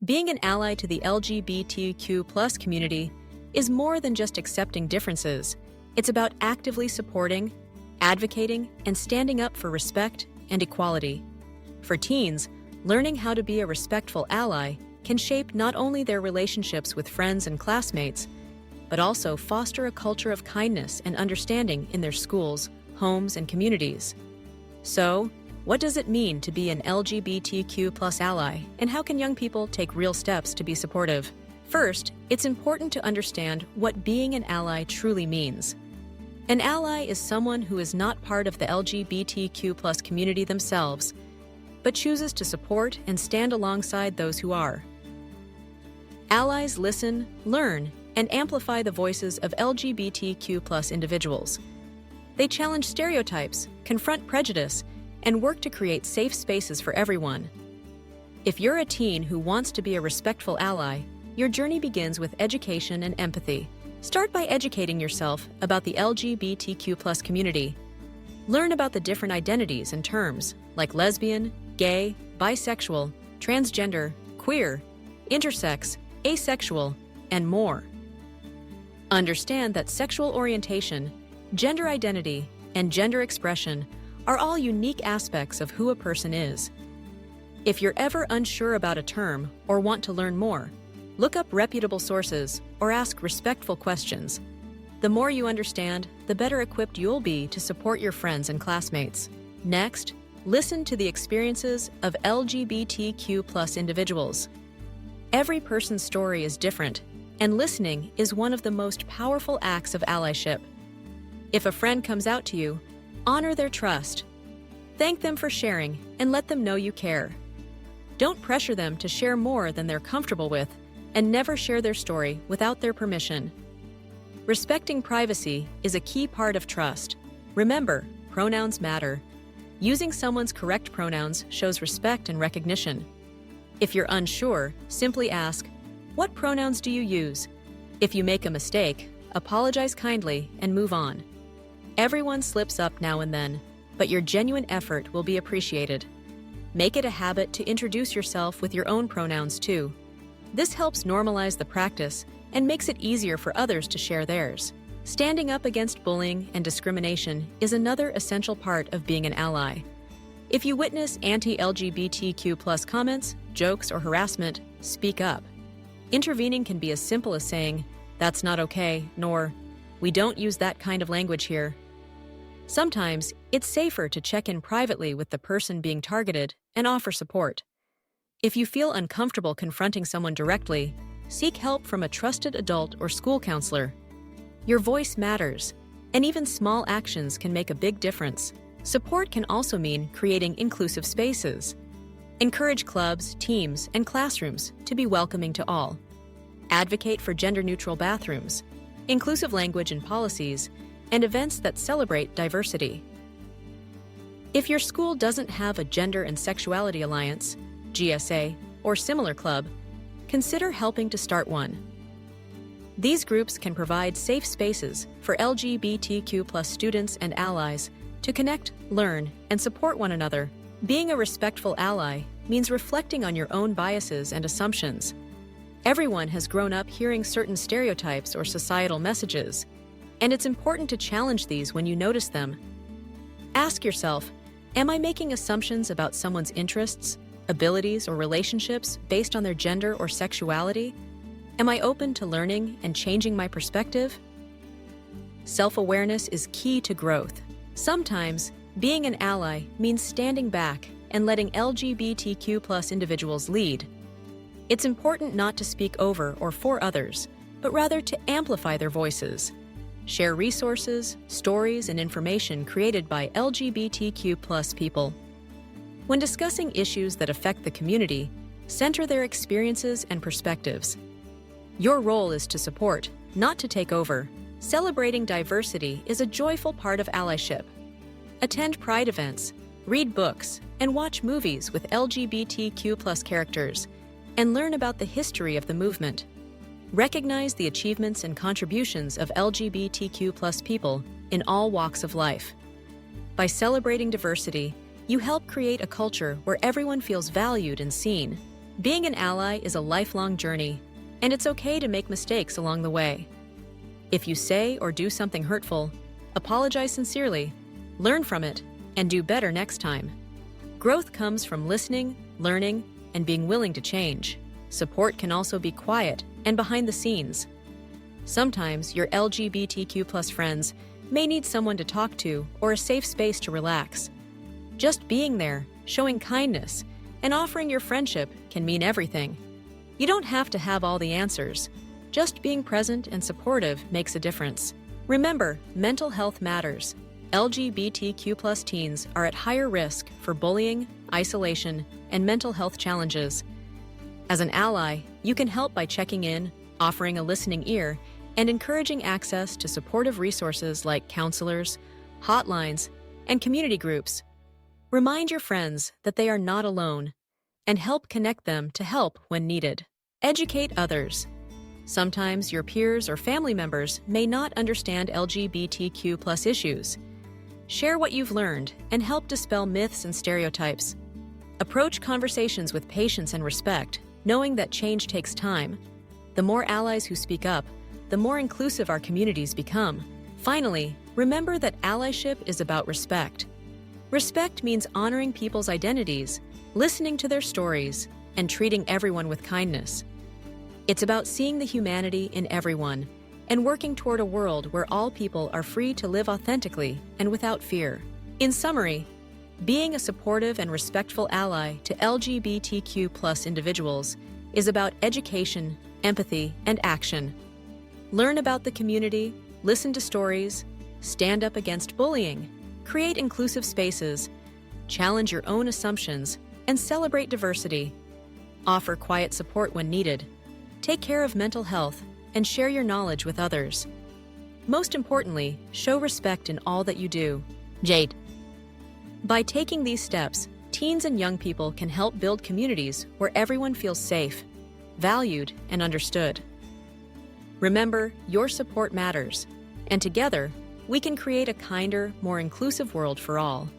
Being an ally to the LGBTQ+ community is more than just accepting differences. It's about actively supporting, advocating, and standing up for respect and equality. For teens, learning how to be a respectful ally can shape not only their relationships with friends and classmates, but also foster a culture of kindness and understanding in their schools, homes, and communities. So, what does it mean to be an LGBTQ+ ally, and how can young people take real steps to be supportive? First, it's important to understand what being an ally truly means. An ally is someone who is not part of the LGBTQ+ community themselves, but chooses to support and stand alongside those who are. Allies listen, learn, and amplify the voices of LGBTQ+ individuals. They challenge stereotypes, confront prejudice, and work to create safe spaces for everyone. If you're a teen who wants to be a respectful ally, your journey begins with education and empathy. Start by educating yourself about the LGBTQ+ community. Learn about the different identities and terms like lesbian, gay, bisexual, transgender, queer, intersex, asexual, and more. Understand that sexual orientation, gender identity, and gender expression are all unique aspects of who a person is. If you're ever unsure about a term or want to learn more, look up reputable sources or ask respectful questions. The more you understand, the better equipped you'll be to support your friends and classmates. Next, listen to the experiences of LGBTQ+ individuals. Every person's story is different, and listening is one of the most powerful acts of allyship. If a friend comes out to you, honor their trust. Thank them for sharing and let them know you care. Don't pressure them to share more than they're comfortable with, and never share their story without their permission. Respecting privacy is a key part of trust. Remember, pronouns matter. Using someone's correct pronouns shows respect and recognition. If you're unsure, simply ask, "What pronouns do you use?" If you make a mistake, apologize kindly and move on. Everyone slips up now and then, but your genuine effort will be appreciated. Make it a habit to introduce yourself with your own pronouns too. This helps normalize the practice and makes it easier for others to share theirs. Standing up against bullying and discrimination is another essential part of being an ally. If you witness anti-LGBTQ+ comments, jokes, or harassment, speak up. Intervening can be as simple as saying, "That's not okay," nor, "We don't use that kind of language here." Sometimes, it's safer to check in privately with the person being targeted and offer support. If you feel uncomfortable confronting someone directly, seek help from a trusted adult or school counselor. Your voice matters, and even small actions can make a big difference. Support can also mean creating inclusive spaces. Encourage clubs, teams, and classrooms to be welcoming to all. Advocate for gender-neutral bathrooms, inclusive language and policies, and events that celebrate diversity. If your school doesn't have a Gender and Sexuality Alliance, GSA, or similar club, consider helping to start one. These groups can provide safe spaces for LGBTQ+ students and allies to connect, learn, and support one another. Being a respectful ally means reflecting on your own biases and assumptions. Everyone has grown up hearing certain stereotypes or societal messages, and it's important to challenge these when you notice them. Ask yourself, am I making assumptions about someone's interests, abilities, or relationships based on their gender or sexuality? Am I open to learning and changing my perspective? Self-awareness is key to growth. Sometimes, being an ally means standing back and letting LGBTQ+ individuals lead. It's important not to speak over or for others, but rather to amplify their voices. Share resources, stories, and information created by LGBTQ+ people. When discussing issues that affect the community, center their experiences and perspectives. Your role is to support, not to take over. Celebrating diversity is a joyful part of allyship. Attend Pride events, read books, and watch movies with LGBTQ+ characters, and learn about the history of the movement. Recognize the achievements and contributions of LGBTQ+ people in all walks of life. By celebrating diversity, you help create a culture where everyone feels valued and seen. Being an ally is a lifelong journey, and it's okay to make mistakes along the way. If you say or do something hurtful, apologize sincerely, learn from it, and do better next time. Growth comes from listening, learning, and being willing to change. Support can also be quiet and behind the scenes. Sometimes your LGBTQ+ friends may need someone to talk to or a safe space to relax. Just being there, showing kindness, and offering your friendship can mean everything. You don't have to have all the answers. Just being present and supportive makes a difference. Remember, mental health matters. LGBTQ+ teens are at higher risk for bullying, isolation, and mental health challenges. As an ally, you can help by checking in, offering a listening ear, and encouraging access to supportive resources like counselors, hotlines, and community groups. Remind your friends that they are not alone, and help connect them to help when needed. Educate others. Sometimes your peers or family members may not understand LGBTQ+ issues. Share what you've learned and help dispel myths and stereotypes. Approach conversations with patience and respect, knowing that change takes time. The more allies who speak up, the more inclusive our communities become. Finally, remember that allyship is about respect. Respect means honoring people's identities, listening to their stories, and treating everyone with kindness. It's about seeing the humanity in everyone and working toward a world where all people are free to live authentically and without fear. In summary, being a supportive and respectful ally to LGBTQ+ individuals is about education, empathy, and action. Learn about the community, listen to stories, stand up against bullying, create inclusive spaces, challenge your own assumptions, and celebrate diversity. Offer quiet support when needed. Take care of mental health and share your knowledge with others. Most importantly, show respect in all that you do. Jade. By taking these steps, teens and young people can help build communities where everyone feels safe, valued, and understood. Remember, your support matters, and together, we can create a kinder, more inclusive world for all.